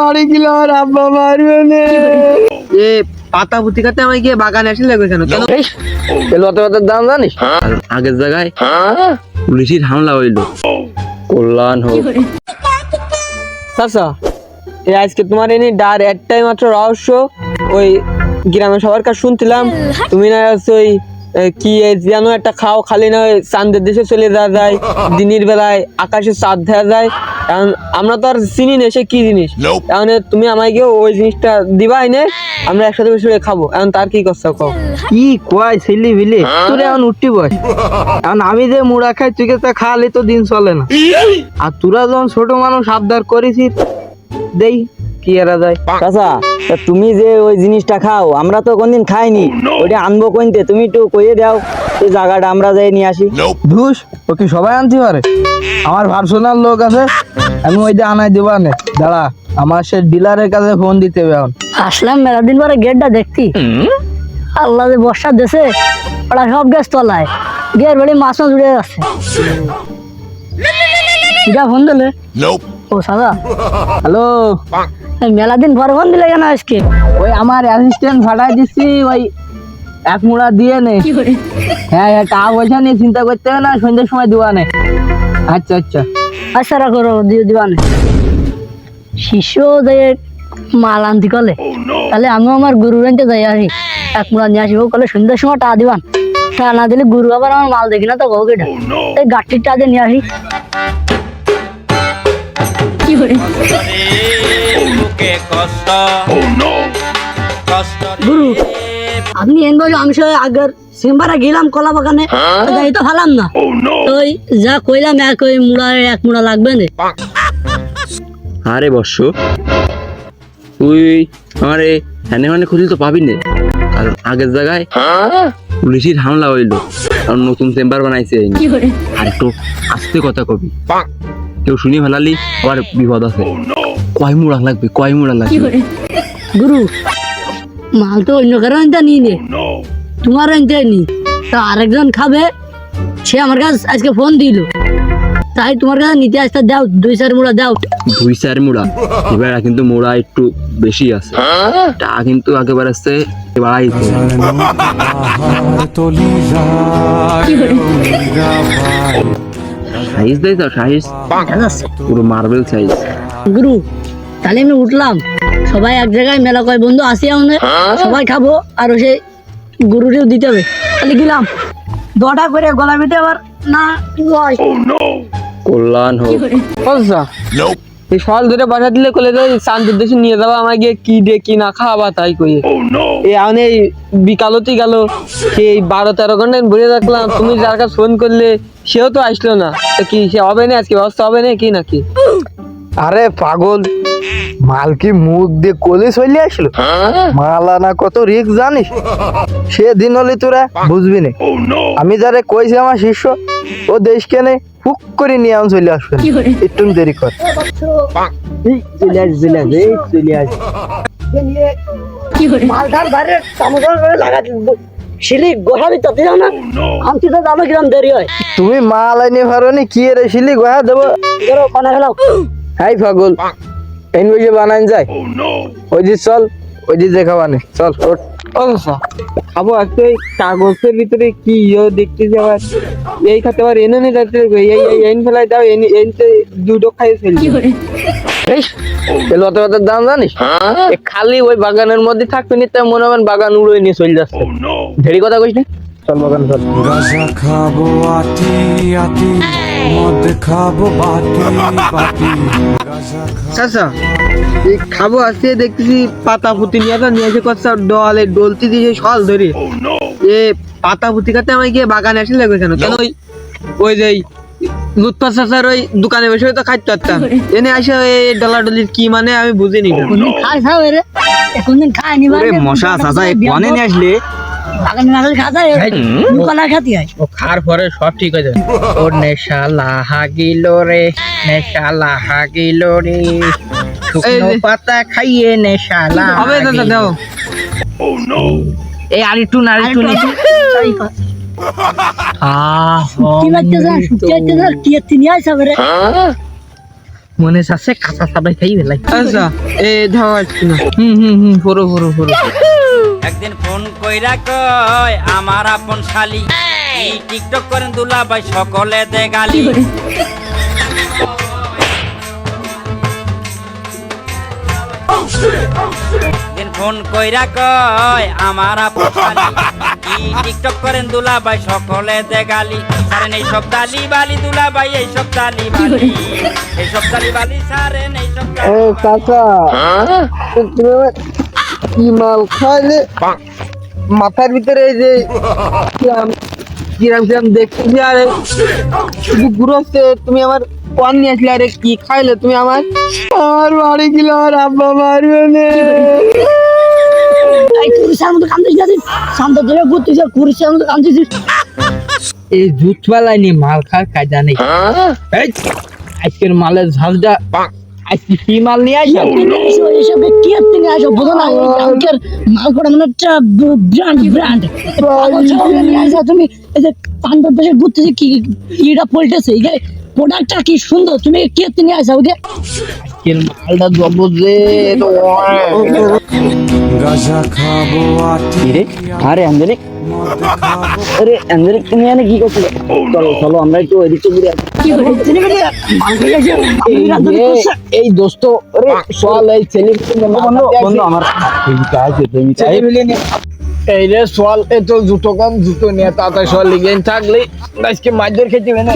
বাড়ি গেলে আমার আব্বা মারবে না। এ পাতা পুঁতি খাতে আমায় গিয়ে বাগানে আসলে লাগবে কেন? লতাপাতার দাম জানিস? আগের জায়গায় পুলিশের হামলা হইল, কল্যাণ হোক। চাচা, আজকে তোমার এনে ডার একটাই মাত্র রহস্য, ওই গ্রামে সবার কাছে শুনছিলাম তুমি না ওই কি যেন একটা খাও খালি না চাঁদের দেশে চলে যাওয়া যায়, দিনের বেলায় আকাশে চাঁদ দেখা যায়। কারণ আমরা তো আর চিনি না সে কি জিনিস, এখন তুমি আমায় গিয়ে ওই জিনিসটা দিবা এনে আমরা একসাথে বসে খাবো। এখন তার কি করছো কও? কি কয় ছেলে বিলে তোর এখন উঠতি বস, এখন আমি যে মুড়া খাই তুই তা খালি তো দিন চলে না। আর তোরা যখন ছোট মানুষ আবদার করেছিস দেই কি এরা যায়। চাচা, তুমি যে ওই জিনিসটা খাও আমরা তো কোনদিন খাইনি, ওইটা আনবো কইতে তুমি একটু কইয়ে দাও এই জায়গাটা আমরা যাই নিয়ে আসি। ধুস, ও কি সবাই আনতে পারে? আমার পার্সোনাল লোক আছে, আমি ওইটা আনাই দেবো না। দাঁড়া, আমার সে ডিলারের কাছে ফোন দিতে হবে। এখন আসলাম মেলা দিন পরে গেটটা দেখতি, আল্লাহ যে বর্ষা দেশে ওরা সব গ্যাস তলায় গের বেড়ে মাছ জুড়ে যাচ্ছে। ফোন দিলে ও সাদা, হ্যালো, মেলা দিন পরে ফোন দিলে কেন আজকে? ওই আমার অ্যাসিস্ট্যান্ট ফাটাই দিচ্ছি, ওই এক মুড়া দিয়ে নে। হ্যাঁ হ্যাঁ, টাকা পয়সা নিয়ে চিন্তা করতে হবে না, সন্ধ্যের সময় দেওয়া নে। আচ্ছা আচ্ছা আচ্ছা রাখো দিবানে। শিষ্য যে মাল আনতে কলে তাহলে আমিও আমার গুরু রেঞ্চে যাই আসি, এক মুড়া নিয়ে আসবো কলে সন্ধ্যার সময় টাকা দিবান। টাকা না দিলে গুরু আবার আমার মাল দেখি না তো গো কেটা, এই গাঠটির টাকা দিয়ে নিয়ে আসি। গুরু আপনি এন বলে আমি সব আগের চেম্বারে গেলাম কলা বাগানে, যাই তো ভালাম না, ওই যা কইলাম এক ওই মুড়া এক মুড়া লাগবে না। আরে বর্ষ, তুই আমার হ্যানে মানে খুঁজলে তো পাবি না, কারণ আগের জায়গায় পুলিশের হামলা হইলো, কারণ নতুন চেম্বার বানাইছে। আর একটু আস্তে কথা কবি, কেউ শুনি ফেলালি আবার বিপদ আছে। কয় মুড়া লাগবে, কয় মুড়া লাগবে? গুরু মাল তো অন্য কারো আনতে নিই নে, তোমার আনতে নি, তা আরেকজন খাবে, সে আমার কাছে আজকে ফোন দিল, তাই তোমার কাছে নিতে আসতে দাও, 2-4 মুড়া দাও। 2-4 মুড়া? এবার কিন্তু মোড়া একটু বেশি আছে, তা কিন্তু একেবারে আসছে বাড়াইছে। সাইজ দেয় তো, সাইজ পুরো মার্বেল সাইজ। গুরু তাহলে আমি উঠলাম, সবাই এক জায়গায় মেলা কয় বন্ধু আসি, সবাই খাবো আর সে গুরুরেও দিতে হবে। তাহলে গেলাম 2টা করে গলা বেঁধে আবার না কল্যাণ হোক। এই ফল ধরে বাসা দিলে কলে চাঁদের দেশে নিয়ে যাবো, আমায় গিয়ে কি দে কি না খাওয়াবা তাই কইয়ে। এই এখন এই বিকালতি গেল, সেই 12-13 ঘন্টা ঘুরে দেখলাম, তুমি যার কাছে ফোন করলে সেও তো আসলো না। কি সে হবে না আজকে, ব্যবস্থা হবে না কি নাকি? আরে পাগল, মাল কি মুখ দিয়ে কোলে চলে আসলো? মাল আনা কত রিস্ক জানিস? সেদিন হলে তোরা বুঝবি না। আমি যারে কইছি আমার শিষ্য, ও দেশ কেনে হুক করে নিয়ে আমি চলে আসবে, একটু দেরি কর। চলে আস চলে আস চলে আস, মালটার বাইরে লাগা শিলি গোহাবি তো দিও না, আমি তো যাবো কিরম দেরি হয়। তুমি মাল আইনি পারোনি কি রে শিলি গোহা দেবো? কোনা খেলাও হাই পাগল, এন বসে বানান যায়। ওই যে চল, ওই যে খাবানে চল ওঠ। খাবো আজকে কাগজের ভিতরে কি দেখতে যাওয়ার, এই খাতে আবার এনে নিয়ে যাচ্ছে, এই ফেলাই দাও, দুটো খাই ফেলছি। লতাপাতার দাম জানিস? খালি ওই বাগানের মধ্যে থাকবে নি, তাই মনে হয় বাগান উড়ে নিয়ে চলে যাচ্ছে। ঢেরি কথা কইস না, চল বাগান চল। গাজা খাবো আটি আটি, মদ খাবো বাটি বাটি। আচ্ছা এই খাবো আজকে দেখতেছি পাতা পুঁতি নিয়ে এসে কথা ডলে ডলতি দিয়ে সল ধরে এ পাতা পুঁতি খাতে আমায় গিয়ে বাগানে আসলে লাগবে কেন? কেন ওই যে লুৎফা চাচার ওই দোকানে বসে তো খাইতে পারতাম, এনে আসে এই ডলাডলির কি মানে আমি বুঝিনি। খাই খাও রে, কোনদিন খাইনি মানে মশা চাচা কোনে নিয়ে আসলে বাগানে না খাতা কোনা খাতি হয়, ও খার পরে সব ঠিক হয়ে যাবে। ও নেশা লাহা গিল রে, নেশা লাহা গিল রে, শুকনো পাতা খাইয়ে নেশা লাহা হবে। দাদা দাও, এই আরেকটু না আরেকটু নি। কি লাগতে যা শুকিয়ে যা কি তিনি আইছ রে, মনে আছে কাঁচা সাবাই খাই বেলাই আচ্ছা এ ধাওয়া না ফোরো একদিন ফোন কইরা কয় আমার আপন শালি এই টিকটক করেন দুলাভাই সকলে দে গালি দিন ফোন কইরা কয় আমার আপন শালি এই টিকটক করেন দুলাভাই সকলে দে গালি সারেন এই সব দালি বালি দুলাভাই এই সব দালি বালি এই সব দালি বালি সারেন এই সব ও কাকা তুমি আমার কি মাল খাইলে মাথার ভিতরে এই যে কিরাম দেখতেছি আরে শুধু ঘুরোচ্ছে তুমি আমার কোন নিয়ে আসলে আরে কি খাইলে তুমি আমার বাড়ি গেলে আমার আব্বা মারবে না এই জুতওয়ালাই নি মাল খার কাজা নেই এই, আজকের মালের ঝালটা আজকে কি মাল নিয়ে আসো এসবে কি আপনি আসো বুঝো না আজকের মাল করা মানে একটা ব্র্যান্ড নিয়ে আসো তুমি এই যে পান্ডব দেশে ঘুরতেছে কি এটা পল্টেছে এই প্রোডাক্টটা কি সুন্দর তুমি কি আপনি নিয়ে আসো ওকে আজকের মালটা জব যে গাঁজা খাবো আটি কি রে আরে আন্দরিক মদ খাবো আরে আন্দরিক তুমি এখানে কি করছো চলো চলো আমরা একটু ওইদিকে ঘুরে আসি। কি তুমি মাল খেয়ে গেছে এই দোস্ত আরে চল এই ছেলে বন্ধু বন্ধু আমার এই রে সোয়াল এ তো জুতো কম জুতো নিয়ে তাড়াতাড়ি সোয়াল লিগে থাকলে আজকে মাছ ধরে খেতে হবে না